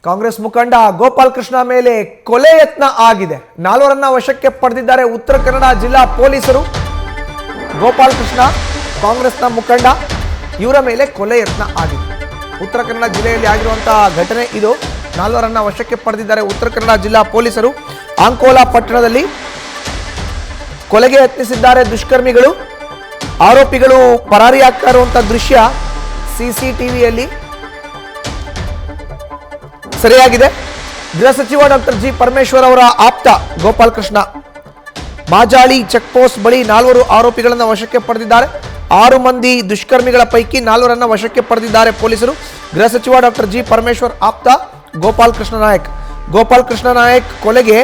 ಕಾಂಗ್ರೆಸ್ ಮುಖಂಡ ಗೋಪಾಲ್ ಕೃಷ್ಣ ಮೇಲೆ ಕೊಲೆ ಯತ್ನ ಆಗಿದೆ. 4 ವಶಕ್ಕೆ ಪಡೆದಿದ್ದಾರೆ ಉತ್ತರ ಕನ್ನಡ ಜಿಲ್ಲಾ ಪೊಲೀಸರು. ಗೋಪಾಲ್ ಕೃಷ್ಣ ಕಾಂಗ್ರೆಸ್ನ ಮುಖಂಡ, ಇವರ ಮೇಲೆ ಕೊಲೆ ಯತ್ನ ಆಗಿದೆ. ಉತ್ತರ ಕನ್ನಡ ಜಿಲ್ಲೆಯಲ್ಲಿ ಆಗಿರುವಂತಹ ಘಟನೆ ಇದು. 4 ವಶಕ್ಕೆ ಪಡೆದಿದ್ದಾರೆ ಉತ್ತರ ಕನ್ನಡ ಜಿಲ್ಲಾ ಪೊಲೀಸರು. ಅಂಕೋಲಾ ಪಟ್ಟಣದಲ್ಲಿ ಕೊಲೆಗೆ ಯತ್ನಿಸಿದ್ದಾರೆ ದುಷ್ಕರ್ಮಿಗಳು. ಆರೋಪಿಗಳು ಪರಾರಿಯಾಗ್ತಾ ಇರುವಂತಹ ದೃಶ್ಯ ಸಿಸಿಟಿವಿಯಲ್ಲಿ ಸರಿಯಾಗಿದೆ. ಗೃಹ ಸಚಿವ ಡಾಕ್ಟರ್ ಜಿ ಪರಮೇಶ್ವರ್ ಅವರ ಆಪ್ತ ಗೋಪಾಲ್ ಕೃಷ್ಣ ಮಾಜಾಳಿ ಚೆಕ್ ಪೋಸ್ಟ್ ಬಳಿ 4 ಆರೋಪಿಗಳನ್ನು ವಶಕ್ಕೆ ಪಡೆದಿದ್ದಾರೆ. 6 ಮಂದಿ ದುಷ್ಕರ್ಮಿಗಳ ಪೈಕಿ 4 ವಶಕ್ಕೆ ಪಡೆದಿದ್ದಾರೆ ಪೊಲೀಸರು. ಗೃಹ ಸಚಿವ ಡಾಕ್ಟರ್ ಜಿ ಪರಮೇಶ್ವರ್ ಆಪ್ತ ಗೋಪಾಲ್ ಕೃಷ್ಣ ನಾಯಕ್. ಗೋಪಾಲ್ ಕೃಷ್ಣ ನಾಯಕ್ ಕೊಲೆಗೆ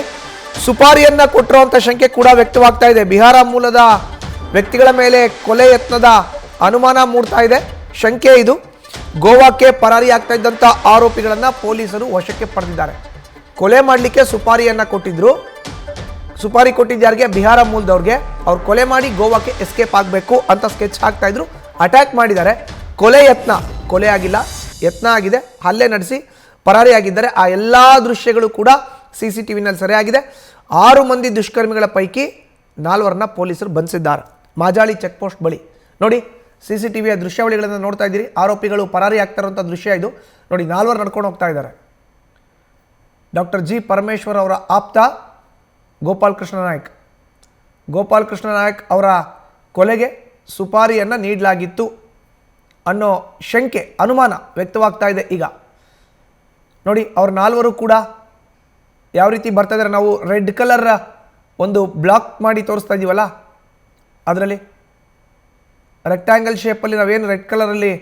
ಸುಪಾರಿಯನ್ನ ಕೊಟ್ಟಿರುವಂತಹ ಶಂಕೆ ಕೂಡ ವ್ಯಕ್ತವಾಗ್ತಾ ಇದೆ. ಬಿಹಾರ ಮೂಲದ ವ್ಯಕ್ತಿಗಳ ಮೇಲೆ ಕೊಲೆ ಯತ್ನದ ಅನುಮಾನ ಮೂಡ್ತಾ ಇದೆ. ಶಂಕೆ ಇದು. ಗೋವಾಕ್ಕೆ ಪರಾರಿ ಆಗ್ತಾ ಇದ್ದಂಥ ಆರೋಪಿಗಳನ್ನ ಪೊಲೀಸರು ವಶಕ್ಕೆ ಪಡೆದಿದ್ದಾರೆ. ಕೊಲೆ ಮಾಡಲಿಕ್ಕೆ ಸುಪಾರಿಯನ್ನ ಕೊಟ್ಟಿದ್ರು. ಸುಪಾರಿ ಕೊಟ್ಟಿದ್ದಾರಿಗೆ ಬಿಹಾರ ಮೂಲದವ್ರಿಗೆ. ಅವ್ರು ಕೊಲೆ ಮಾಡಿ ಗೋವಾಕ್ಕೆ ಎಸ್ಕೇಪ್ ಆಗಬೇಕು ಅಂತ ಸ್ಕೆಚ್ ಹಾಕ್ತಾ ಇದ್ರು. ಅಟ್ಯಾಕ್ ಮಾಡಿದ್ದಾರೆ. ಕೊಲೆ ಯತ್ನ, ಕೊಲೆ ಆಗಿಲ್ಲ, ಯತ್ನ ಆಗಿದೆ. ಹಲ್ಲೆ ನಡೆಸಿ ಪರಾರಿಯಾಗಿದ್ದಾರೆ. ಆ ಎಲ್ಲ ದೃಶ್ಯಗಳು ಕೂಡ ಸಿಸಿಟಿವಿನಲ್ಲಿ ಸರಿಯಾಗಿದೆ. 6 ಮಂದಿ ದುಷ್ಕರ್ಮಿಗಳ ಪೈಕಿ 4 ಪೊಲೀಸರು ಬಂಧಿಸಿದ್ದಾರೆ ಮಾಜಾಳಿ ಚೆಕ್ ಪೋಸ್ಟ್ ಬಳಿ. ನೋಡಿ, ಸಿಸಿಟಿವಿಯ ದೃಶ್ಯಾವಳಿಗಳನ್ನು ನೋಡ್ತಾ ಇದ್ದೀರಿ. ಆರೋಪಿಗಳು ಪರಾರಿ ಆಗ್ತಾ ಇರುವಂಥ ದೃಶ್ಯ ಇದು. ನೋಡಿ, 4 ನಡ್ಕೊಂಡು ಹೋಗ್ತಾ ಇದ್ದಾರೆ. ಡಾಕ್ಟರ್ ಜಿ ಪರಮೇಶ್ವರ್ ಅವರ ಆಪ್ತ ಗೋಪಾಲ್ ಕೃಷ್ಣ ನಾಯಕ್. ಗೋಪಾಲ್ ಕೃಷ್ಣ ನಾಯಕ್ ಅವರ ಕೊಲೆಗೆ ಸುಪಾರಿಯನ್ನು ನೀಡಲಾಗಿತ್ತು ಅನ್ನೋ ಶಂಕೆ, ಅನುಮಾನ ವ್ಯಕ್ತವಾಗ್ತಾ ಇದೆ ಈಗ. ನೋಡಿ, ಅವ್ರ 4 ಕೂಡ ಯಾವ ರೀತಿ ಬರ್ತಾ ಇದ್ದಾರೆ. ನಾವು ರೆಡ್ ಕಲರ್ ಒಂದು ಬ್ಲಾಕ್ ಮಾಡಿ ತೋರಿಸ್ತಾ ಇದ್ದೀವಲ್ಲ, ಅದರಲ್ಲಿ ರೆಕ್ಟ್ಯಾಂಗಲ್ ಶೇಪಲ್ಲಿ ನಾವೇನು ರೆಡ್ ಕಲರಲ್ಲಿ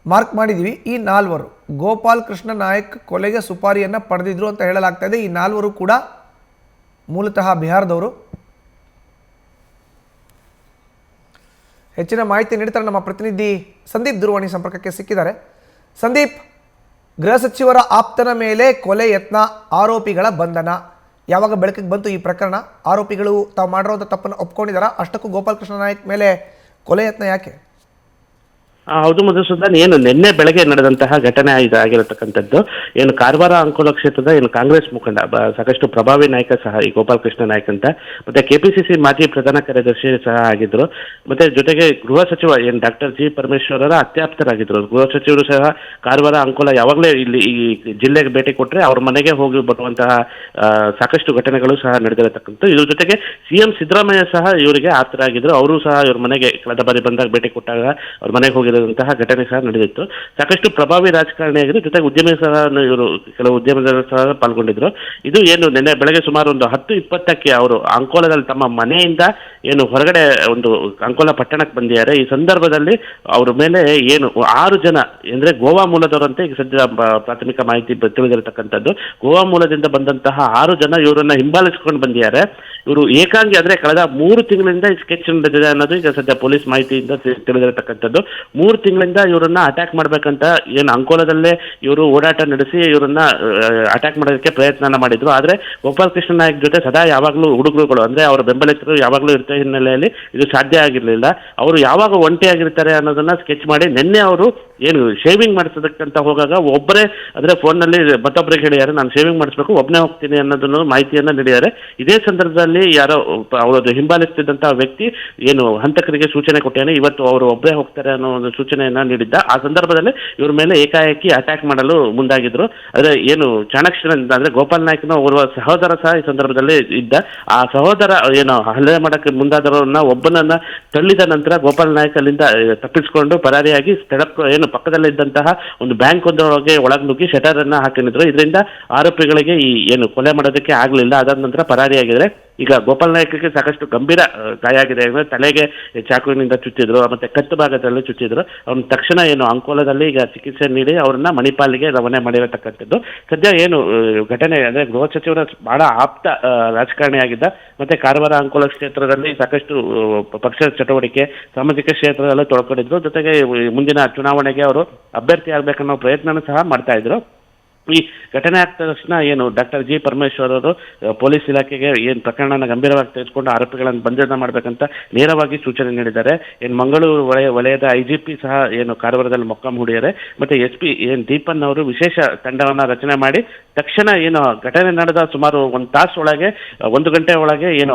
ಮಾರ್ಕ್ ಮಾಡಿದ್ದೀವಿ. ಈ 4 ಗೋಪಾಲ್ ಕೃಷ್ಣ ನಾಯಕ್ ಕೊಲೆಗೆ ಸುಪಾರಿಯನ್ನು ಪಡೆದಿದ್ರು ಅಂತ ಹೇಳಲಾಗ್ತಾ ಇದೆ. ಈ 4 ಕೂಡ ಮೂಲತಃ ಬಿಹಾರದವರು. ಹೆಚ್ಚಿನ ಮಾಹಿತಿ ನೀಡ್ತಾರೆ ನಮ್ಮ ಪ್ರತಿನಿಧಿ ಸಂದೀಪ್. ದೂರವಾಣಿ ಸಂಪರ್ಕಕ್ಕೆ ಸಿಕ್ಕಿದ್ದಾರೆ. ಸಂದೀಪ್, ಗೃಹ ಸಚಿವರ ಆಪ್ತನ ಮೇಲೆ ಕೊಲೆ ಯತ್ನ, ಆರೋಪಿಗಳ ಬಂಧನ ಯಾವಾಗ ಬೆಳಕಿಗೆ ಬಂತು ಈ ಪ್ರಕರಣ? ಆರೋಪಿಗಳು ತಾವು ಮಾಡಿರುವಂಥ ತಪ್ಪನ್ನು ಒಪ್ಕೊಂಡಿದ್ದಾರಾ? ಅಷ್ಟಕ್ಕೂ ಗೋಪಾಲ್ ಕೃಷ್ಣ ನಾಯಕ್ ಮೇಲೆ ಕೊಲೆ ಯತ್ನ ಯಾಕೆ? ಹೌದು ಮಧುಸೂದನ್, ಏನು ನಿನ್ನೆ ಬೆಳಗ್ಗೆ ನಡೆದಂತಹ ಘಟನೆ ಆಗಿರತಕ್ಕಂಥದ್ದು. ಏನು ಕಾರವಾರ ಅಂಕೋಲ ಕ್ಷೇತ್ರದ ಏನು ಕಾಂಗ್ರೆಸ್ ಮುಖಂಡ, ಸಾಕಷ್ಟು ಪ್ರಭಾವಿ ನಾಯಕ ಸಹ ಈ ಗೋಪಾಲ್ ಕೃಷ್ಣ ನಾಯಕ್ ಅಂತ, ಮತ್ತೆ ಕೆಪಿಸಿಸಿ ಮಾಜಿ ಪ್ರಧಾನ ಕಾರ್ಯದರ್ಶಿ ಸಹ ಆಗಿದ್ರು. ಮತ್ತೆ ಜೊತೆಗೆ ಗೃಹ ಸಚಿವ ಏನು ಡಾಕ್ಟರ್ ಜಿ ಪರಮೇಶ್ವರರ ಅತ್ಯಾಪ್ತರಾಗಿದ್ರು. ಗೃಹ ಸಚಿವರು ಸಹ ಕಾರವಾರ ಅಂಕೋಲ ಯಾವಾಗಲೇ ಇಲ್ಲಿ ಈ ಜಿಲ್ಲೆಗೆ ಭೇಟಿ ಕೊಟ್ಟರೆ ಅವ್ರ ಮನೆಗೆ ಹೋಗಿ ಬರುವಂತಹ ಸಾಕಷ್ಟು ಘಟನೆಗಳು ಸಹ ನಡೆದಿರತಕ್ಕಂಥದ್ದು. ಇದ್ರ ಜೊತೆಗೆ ಸಿಎಂ ಸಿದ್ದರಾಮಯ್ಯ ಸಹ ಇವರಿಗೆ ಆಪ್ತರಾಗಿದ್ರು. ಅವರು ಸಹ ಇವ್ರ ಮನೆಗೆ ಕಳೆದ ಬಾರಿ ಬಂದಾಗ ಭೇಟಿ ಕೊಟ್ಟಾಗ ಅವ್ರ ಮನೆಗೆ ಹೋಗಿ ಘಟನೆ ಸಹ ನಡೆದಿತ್ತು. ಸಾಕಷ್ಟು ಪ್ರಭಾವಿ ರಾಜಕಾರಣಿಯಾಗಿದ್ರು. ಜೊತೆಗೆ ಉದ್ಯಮಿ ಸಹ ಇವರು ಕೆಲವು ಉದ್ಯಮದವರು ಸಹ ಪಾಲ್ಗೊಂಡಿದ್ರು. ಇದು ಏನು ನಿನ್ನೆ ಬೆಳಗ್ಗೆ ಸುಮಾರು ಒಂದು 10:20ಕ್ಕೆ ಅವರು ಅಂಕೋಲದಲ್ಲಿ ತಮ್ಮ ಮನೆಯಿಂದ ಏನು ಹೊರಗಡೆ ಒಂದು ಅಂಕೋಲ ಪಟ್ಟಣಕ್ಕೆ ಬಂದಿದ್ದಾರೆ. ಈ ಸಂದರ್ಭದಲ್ಲಿ ಅವ್ರ ಮೇಲೆ ಏನು 6 ಜನ ಅಂದ್ರೆ ಗೋವಾ ಮೂಲದವರಂತೆ ಈಗ ಸದ್ಯ ಪ್ರಾಥಮಿಕ ಮಾಹಿತಿ ತಿಳಿದಿರತಕ್ಕಂಥದ್ದು. ಗೋವಾ ಮೂಲದಿಂದ ಬಂದಂತಹ 6 ಜನ ಇವರನ್ನ ಹಿಂಬಾಲಿಸಿಕೊಂಡು ಬಂದಿದ್ದಾರೆ. ಇವರು ಏಕಾಂಗಿ ಅಂದ್ರೆ ಕಳೆದ 3 ತಿಂಗಳಿಂದ ಈ ಸ್ಕೆಚ್ ನಡೆದಿದೆ ಅನ್ನೋದು ಈಗ ಸದ್ಯ ಪೊಲೀಸ್ ಮಾಹಿತಿಯಿಂದ ತಿಳಿದಿರತಕ್ಕಂಥದ್ದು. 3 ತಿಂಗಳಿಂದ ಇವರನ್ನ ಅಟ್ಯಾಕ್ ಮಾಡ್ಬೇಕಂತ ಏನು ಅಂಕೋಲದಲ್ಲೇ ಇವರು ಓಡಾಟ ನಡೆಸಿ ಇವರನ್ನ ಅಟ್ಯಾಕ್ ಮಾಡೋದಕ್ಕೆ ಪ್ರಯತ್ನ ಮಾಡಿದ್ರು. ಆದ್ರೆ ಗೋಪಾಲ್ ಕೃಷ್ಣ ನಾಯಕ್ ಜೊತೆ ಸದಾ ಯಾವಾಗಲೂ ಹುಡುಗರುಗಳು ಅಂದ್ರೆ ಅವರ ಬೆಂಬಲಿತರು ಯಾವಾಗಲೂ ಇರ್ತಾ ಹಿನ್ನೆಲೆಯಲ್ಲಿ ಇದು ಸಾಧ್ಯ ಆಗಿರ್ಲಿಲ್ಲ. ಅವರು ಯಾವಾಗ ಒಂಟಿಯಾಗಿರ್ತಾರೆ ಅನ್ನೋದನ್ನ ಸ್ಕೆಚ್ ಮಾಡಿ ನಿನ್ನೆ ಅವರು ಏನು ಶೇವಿಂಗ್ ಮಾಡಿಸೋದಕ್ಕಂತ ಹೋಗಾಗ ಒಬ್ಬರೇ ಅಂದ್ರೆ ಫೋನ್ನಲ್ಲಿ ಮತ್ತೊಬ್ಬರಿಗೆ ಹೇಳಿದ್ದಾರೆ, ನಾನು ಶೇವಿಂಗ್ ಮಾಡಿಸ್ಬೇಕು, ಒಬ್ಬನೇ ಹೋಗ್ತೀನಿ ಅನ್ನೋದನ್ನು ಮಾಹಿತಿಯನ್ನ ನೀಡಿದ್ದಾರೆ. ಇದೇ ಸಂದರ್ಭದಲ್ಲಿ ಯಾರೋ ಅವರು ಹಿಂಬಾಲಿಸ್ತಿದ್ದಂತಹ ವ್ಯಕ್ತಿ ಏನು ಹಂತಕರಿಗೆ ಸೂಚನೆ ಕೊಟ್ಟೇನೆ, ಇವತ್ತು ಅವರು ಒಬ್ಬರೇ ಹೋಗ್ತಾರೆ ಅನ್ನೋ ಒಂದು ಸೂಚನೆಯನ್ನ ನೀಡಿದ್ದ. ಆ ಸಂದರ್ಭದಲ್ಲಿ ಇವ್ರ ಮೇಲೆ ಏಕಾಏಕಿ ಅಟ್ಯಾಕ್ ಮಾಡಲು ಮುಂದಾಗಿದ್ರು. ಆದ್ರೆ ಏನು ಚಾಣಕ್ಷನಿಂದ ಅಂದ್ರೆ ಗೋಪಾಲ್ ನಾಯ್ಕನ ಓರ್ವ ಸಹೋದರ ಸಹ ಈ ಸಂದರ್ಭದಲ್ಲಿ ಇದ್ದ. ಆ ಸಹೋದರ ಏನು ಹಲ್ಲೆ ಮಾಡಕ್ಕೆ ಮುಂದಾದವರನ್ನ ಒಬ್ಬನನ್ನ ತಳ್ಳಿದ ನಂತರ ಗೋಪಾಲ್ ನಾಯ್ಕ ಅಲ್ಲಿಂದ ತಪ್ಪಿಸಿಕೊಂಡು ಪರಾರಿಯಾಗಿ ಏನು ಪಕ್ಕದಲ್ಲೇ ಇದ್ದಂತಹ ಒಂದು ಬ್ಯಾಂಕ್ ಒಂದರೊಳಗೆ ಒಳಗೆ ನುಗ್ಗಿ ಶಟರ್ ಅನ್ನ ಹಾಕಿದ್ರು. ಇದರಿಂದ ಆರೋಪಿಗಳಿಗೆ ಈ ಏನು ಕೊಲೆ ಮಾಡೋದಕ್ಕೆ ಆಗ್ಲಿಲ್ಲ. ಅದಾದ ನಂತರ ಪರಾರಿಯಾಗಿದ್ರೆ ಈಗ ಗೋಪಾಲ್ ನಾಯ್ಕಗೆ ಸಾಕಷ್ಟು ಗಂಭೀರ ಗಾಯ ಆಗಿದೆ. ತಲೆಗೆ ಚಾಕುವಿನಿಂದ ಚುಚ್ಚಿದ್ರು, ಮತ್ತೆ ಕತ್ತು ಭಾಗದಲ್ಲಿ ಚುಚ್ಚಿದ್ರು. ಅವ್ನ ತಕ್ಷಣ ಏನು ಅಂಕೋಲದಲ್ಲಿ ಈಗ ಚಿಕಿತ್ಸೆ ನೀಡಿ ಅವ್ರನ್ನ ಮಣಿಪಾಲಿಗೆ ರವಾನೆ ಮಾಡಿರತಕ್ಕಂಥದ್ದು. ಸದ್ಯ ಏನು ಘಟನೆ ಅಂದ್ರೆ ಗೃಹ ಸಚಿವರ ಬಹಳ ಆಪ್ತ ರಾಜಕಾರಣಿಯಾಗಿದ್ದ. ಮತ್ತೆ ಕಾರವಾರ ಅಂಕೋಲ ಕ್ಷೇತ್ರದಲ್ಲಿ ಸಾಕಷ್ಟು ಪಕ್ಷ ಚಟುವಟಿಕೆ, ಸಾಮಾಜಿಕ ಕ್ಷೇತ್ರದಲ್ಲೂ ತೊಡ್ಕೊಂಡಿದ್ರು. ಜೊತೆಗೆ ಮುಂದಿನ ಚುನಾವಣೆಗೆ ಅವರು ಅಭ್ಯರ್ಥಿ ಆಗ್ಬೇಕನ್ನೋ ಪ್ರಯತ್ನ ಸಹ ಮಾಡ್ತಾ ಇದ್ರು. ಈ ಘಟನೆ ಆಗ್ದ ತಕ್ಷಣ ಏನು ಡಾಕ್ಟರ್ ಜಿ ಪರಮೇಶ್ವರ್ ಅವರು ಪೊಲೀಸ್ ಇಲಾಖೆಗೆ ಏನು ಪ್ರಕರಣನ ಗಂಭೀರವಾಗಿ ತೆಗೆದುಕೊಂಡು ಆರೋಪಿಗಳನ್ನು ಬಂಧನ ಮಾಡಬೇಕಂತ ನೇರವಾಗಿ ಸೂಚನೆ ನೀಡಿದ್ದಾರೆ. ಏನು ಮಂಗಳೂರು ವಲಯದ IGP ಸಹ ಏನು ಕಾರವಾರದಲ್ಲಿ ಮೊಕ್ಕಾಂ ಹೂಡಿದ್ದಾರೆ. ಮತ್ತೆ SP ಏನು ದೀಪನ್ ಅವರು ವಿಶೇಷ ತಂಡವನ್ನು ರಚನೆ ಮಾಡಿ ತಕ್ಷಣ ಏನು ಘಟನೆ ನಡೆದ ಸುಮಾರು 1 ತಾಸು ಒಳಗೆ 1 ಗಂಟೆ ಒಳಗೆ ಏನು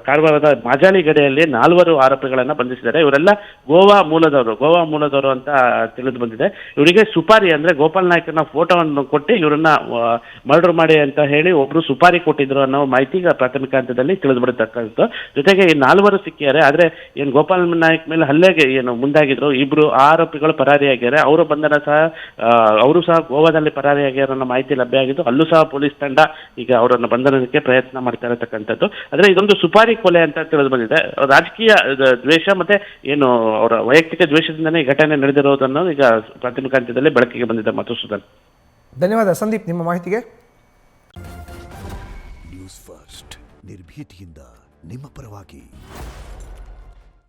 ಕಾರವಾರದ ಮಾಜಾಳಿ ಗಡಿಯಲ್ಲಿ 4 ಆರೋಪಿಗಳನ್ನು ಬಂಧಿಸಿದ್ದಾರೆ. ಇವರೆಲ್ಲ ಗೋವಾ ಮೂಲದವರು ಅಂತ ತಿಳಿದು ಬಂದಿದೆ. ಇವರಿಗೆ ಸುಪಾರಿ ಅಂದ್ರೆ ಗೋಪಾಲ್ ನಾಯ್ಕನ ಫೋಟೋವನ್ನು ಕೊಟ್ಟು ಇವರನ್ನ ಮರ್ಡರ್ ಮಾಡಿ ಅಂತ ಹೇಳಿ ಒಬ್ರು ಸುಪಾರಿ ಕೊಟ್ಟಿದ್ರು ಅನ್ನೋ ಮಾಹಿತಿ ಈಗ ಪ್ರಾಥಮಿಕ ಹಂತದಲ್ಲಿ ತಿಳಿದು ಬರತಕ್ಕಂಥದ್ದು. ಜೊತೆಗೆ ಈ 4 ಸಿಕ್ಕಿದ್ದಾರೆ. ಆದ್ರೆ ಏನು ಗೋಪಾಲ್ ನಾಯ್ಕ್ ಮೇಲೆ ಹಲ್ಲೆಗೆ ಏನು ಮುಂದಾಗಿದ್ರು ಇಬ್ರು ಆರೋಪಿಗಳು ಪರಾರಿಯಾಗಿದ್ದಾರೆ. ಅವರ ಬಂಧನ ಸಹ ಅವರು ಸಹ ಗೋವಾದಲ್ಲಿ ಪರಾರಿಯಾಗ್ಯಾರ ಅನ್ನೋ ಮಾಹಿತಿ ಲಭ್ಯ ಆಗಿದ್ದು ಅಲ್ಲೂ ಸಹ ಪೊಲೀಸ್ ತಂಡ ಈಗ ಅವರನ್ನು ಬಂಧನಕ್ಕೆ ಪ್ರಯತ್ನ ಮಾಡ್ತಾ ಇರತಕ್ಕಂಥದ್ದು. ಆದ್ರೆ ಇದೊಂದು ಸುಪಾರಿ ಕೊಲೆ ಅಂತ ತಿಳಿದು ಬಂದಿದೆ. ರಾಜಕೀಯ ದ್ವೇಷ ಮತ್ತೆ ಏನು ಅವರ ವೈಯಕ್ತಿಕ ದ್ವೇಷದಿಂದನೇ ಈ ಘಟನೆ ನಡೆದಿರೋದನ್ನು ಈಗ ಪ್ರಾಥಮಿಕ ಹಂತದಲ್ಲಿ ಬೆಳಕಿಗೆ ಬಂದಿದೆ. ಮಧುಸೂದನ್, ಧನ್ಯವಾದ ಸಂದೀಪ್ ನಿಮ್ಮ ಮಾಹಿತಿಗೆ. ನ್ಯೂಸ್ ಫಸ್ಟ್ ನಿರ್ಭೀತಿಯಿಂದ ನಿಮ್ಮ ಪರವಾಗಿ.